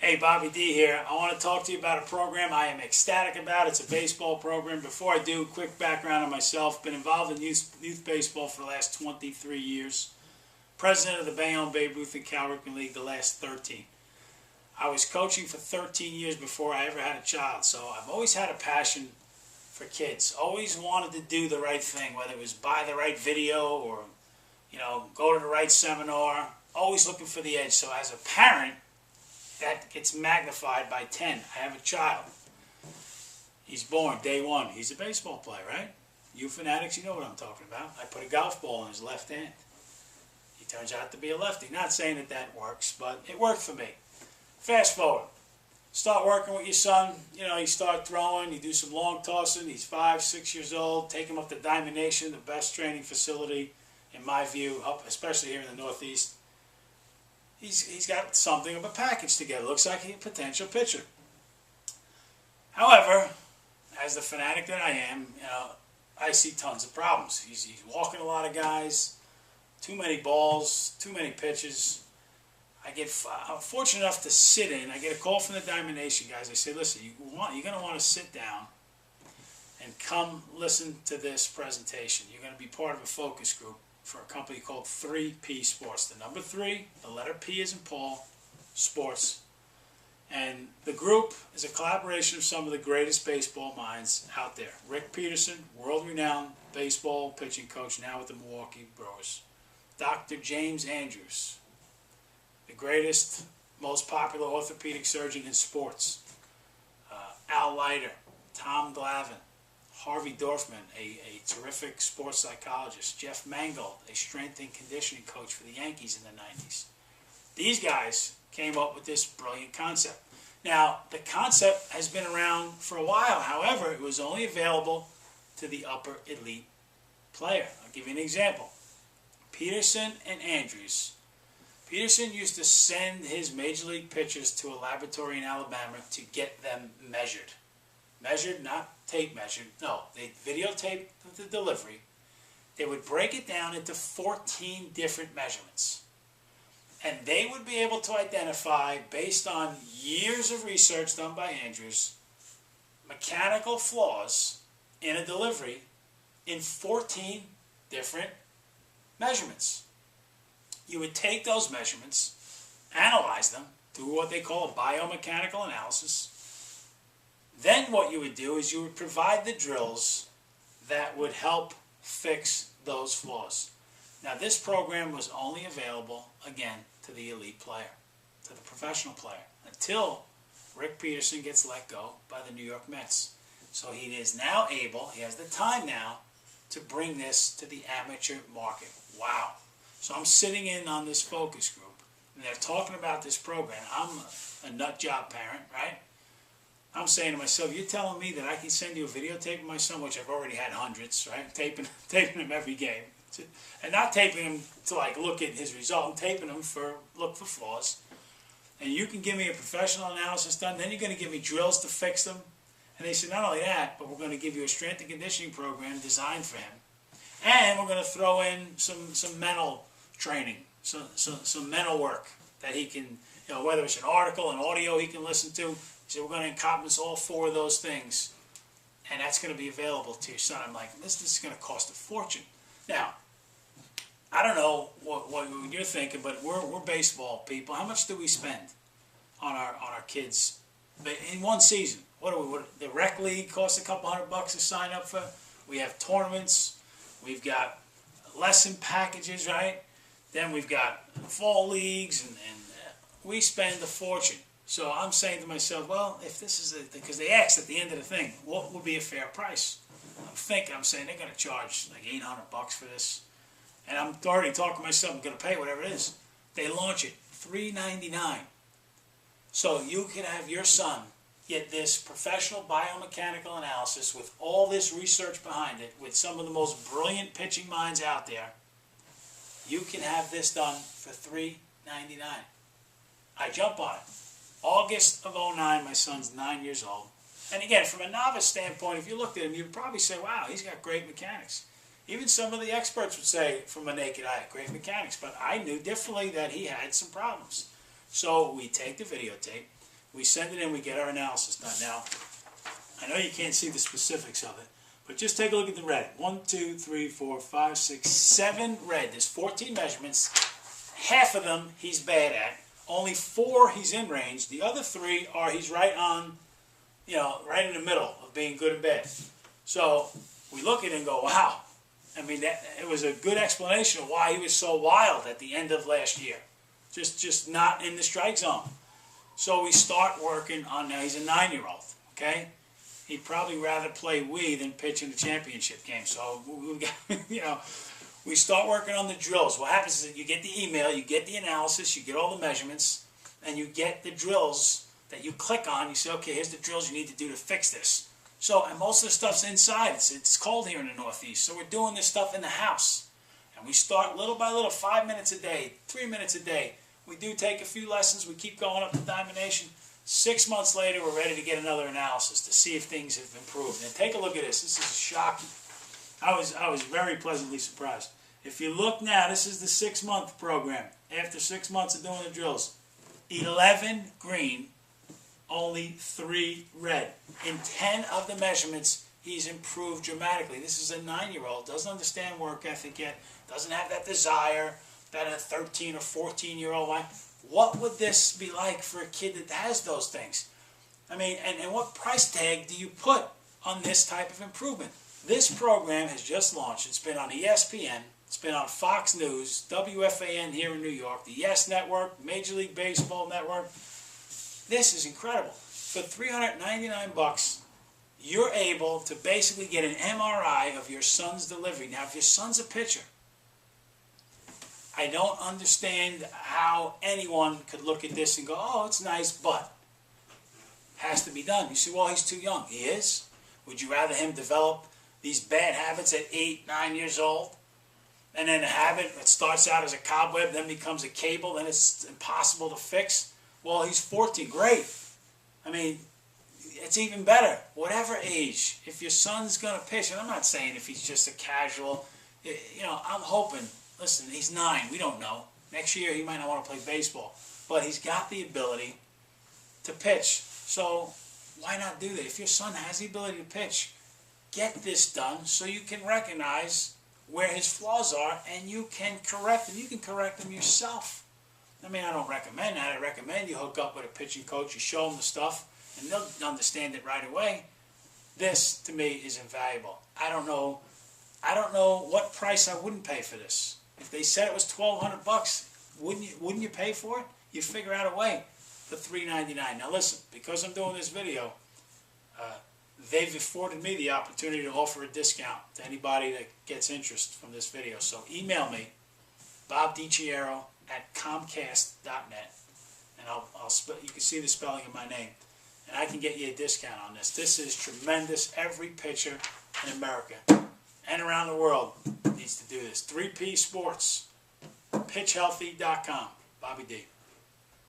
Hey, Bobby D here. I want to talk to you about a program I am ecstatic about. It's a baseball program. Before I do, quick background on myself. Been involved in youth baseball for the last 23 years. President of the Bayonne Babe Ruth and Cal Ripken League the last 13. I was coaching for 13 years before I ever had a child, so I've always had a passion for kids. Always wanted to do the right thing, whether it was buy the right video or, go to the right seminar. Always looking for the edge. So as a parent, that gets magnified by 10. I have a child. He's born day one. He's a baseball player, right? You fanatics, you know what I'm talking about. I put a golf ball in his left hand. He turns out to be a lefty. Not saying that works, but it worked for me. Fast forward. Start working with your son. You start throwing. You do some long tossing. He's 5, 6 years old. Take him up to Diamond Nation, the best training facility, in my view, especially here in the Northeast. He's got something of a package together. Looks like he's a potential pitcher. However, as the fanatic that I am, I see tons of problems. He's walking a lot of guys, too many balls, too many pitches. I'm fortunate enough to sit in. I get a call from the Diamond Nation guys. They say, listen, you're going to want to sit down and come listen to this presentation. You're going to be part of a focus group for a company called 3P Sports. The number 3, the letter P as in Paul, Sports. And the group is a collaboration of some of the greatest baseball minds out there. Rick Peterson, world-renowned baseball pitching coach, now with the Milwaukee Brewers. Dr. James Andrews, the greatest, most popular orthopedic surgeon in sports. Al Leiter, Tom Glavine, Harvey Dorfman, a terrific sports psychologist. Jeff Mangold, a strength and conditioning coach for the Yankees in the 90s. These guys came up with this brilliant concept. Now, the concept has been around for a while. However, it was only available to the upper elite player. I'll give you an example. Peterson and Andrews. Peterson used to send his major league pitchers to a laboratory in Alabama to get them measured. Measured, not tape measured. No, they videotaped the delivery. They would break it down into 14 different measurements. And they would be able to identify, based on years of research done by Andrews, mechanical flaws in a delivery in 14 different measurements. You would take those measurements, analyze them, do what they call a biomechanical analysis. Then what you would do is you would provide the drills that would help fix those flaws. Now, this program was only available, again, to the elite player, to the professional player, until Rick Peterson gets let go by the New York Mets. So he is now able, he has the time now, to bring this to the amateur market. Wow. So I'm sitting in on this focus group, and they're talking about this program. I'm a nut job parent, right? I'm saying to myself, you're telling me that I can send you a videotape of my son, which I've already had hundreds, right? Taping him every game. And not taping him to look at his result. I'm taping him look for flaws. And you can give me a professional analysis done. Then you're going to give me drills to fix them. And they said, not only that, but we're going to give you a strength and conditioning program designed for him. And we're going to throw in some mental training, some mental work that he can, whether it's an article, an audio he can listen to. He said, we're going to encompass all 4 of those things. And that's going to be available to your son. I'm like, this is going to cost a fortune. Now, I don't know what you're thinking, but we're baseball people. How much do we spend on our kids in one season? The rec league costs a couple $100 to sign up for. We have tournaments. We've got lesson packages, right? Then we've got fall leagues, and we spend a fortune. So I'm saying to myself, well, if this is because they asked at the end of the thing, what would be a fair price? I'm saying they're going to charge like $800 for this. And I'm already talking to myself, I'm going to pay whatever it is. They launch it, $399. So you can have your son get this professional biomechanical analysis with all this research behind it, with some of the most brilliant pitching minds out there. You can have this done for $399. I jump on it. August of 2009, my son's 9 years old. And again, from a novice standpoint, if you looked at him, you'd probably say, wow, he's got great mechanics. Even some of the experts would say, from a naked eye, great mechanics. But I knew differently that he had some problems. So we take the videotape. We send it in, we get our analysis done. Now, I know you can't see the specifics of it, but just take a look at the red. 1, 2, 3, 4, 5, 6, 7 red. There's 14 measurements. Half of them he's bad at. Only 4 he's in range. The other 3 are he's right on, right in the middle of being good and bad. So we look at it and go, wow. I mean, it was a good explanation of why he was so wild at the end of last year. Just not in the strike zone. So we start working on, now he's a 9-year-old, okay? He'd probably rather play Wii than pitch in the championship game. So, we start working on the drills. What happens is that you get the email, you get the analysis, you get all the measurements, and you get the drills that you click on. You say, okay, here's the drills you need to do to fix this. So, and most of the stuff's inside. It's cold here in the Northeast. So we're doing this stuff in the house. And we start little by little, 5 minutes a day, 3 minutes a day. We do take a few lessons. We keep going up to Diamond Nation. 6 months later, we're ready to get another analysis to see if things have improved. And take a look at this. This is shocking. I was very pleasantly surprised. If you look now, this is the 6-month program. After 6 months of doing the drills, 11 green, only 3 red. In 10 of the measurements, he's improved dramatically. This is a 9-year-old, doesn't understand work ethic yet, doesn't have that desire that a 13 or 14-year-old might. What would this be like for a kid that has those things? I mean, and what price tag do you put on this type of improvement? This program has just launched. It's been on ESPN. It's been on Fox News, WFAN here in New York, the YES Network, Major League Baseball Network. This is incredible. For $399, you're able to basically get an MRI of your son's delivery. Now, if your son's a pitcher, I don't understand how anyone could look at this and go, oh, it's nice, but has to be done. You say, well, he's too young. He is. Would you rather him develop these bad habits at 8, 9 years old? And then a habit that starts out as a cobweb, then becomes a cable, then it's impossible to fix? Well, he's 14. Great. I mean, it's even better. Whatever age, if your son's going to pitch, and I'm not saying if he's just a casual, I'm hoping. Listen, he's 9. We don't know. Next year, he might not want to play baseball. But he's got the ability to pitch. So why not do that? If your son has the ability to pitch, get this done so you can recognize where his flaws are and you can correct them. You can correct them yourself. I mean, I don't recommend that. I recommend you hook up with a pitching coach. You show them the stuff, and they'll understand it right away. This, to me, is invaluable. I don't know what price I wouldn't pay for this. If they said it was $1,200, wouldn't you pay for it? You'd figure out a way for $399. Now listen, because I'm doing this video, they've afforded me the opportunity to offer a discount to anybody that gets interest from this video. So email me, bobdicchiaro@comcast.net, and you can see the spelling of my name, and I can get you a discount on this. This is tremendous. Every pitcher in America and around the world needs to do this. 3P Sports, pitchhealthy.com. Bobby D.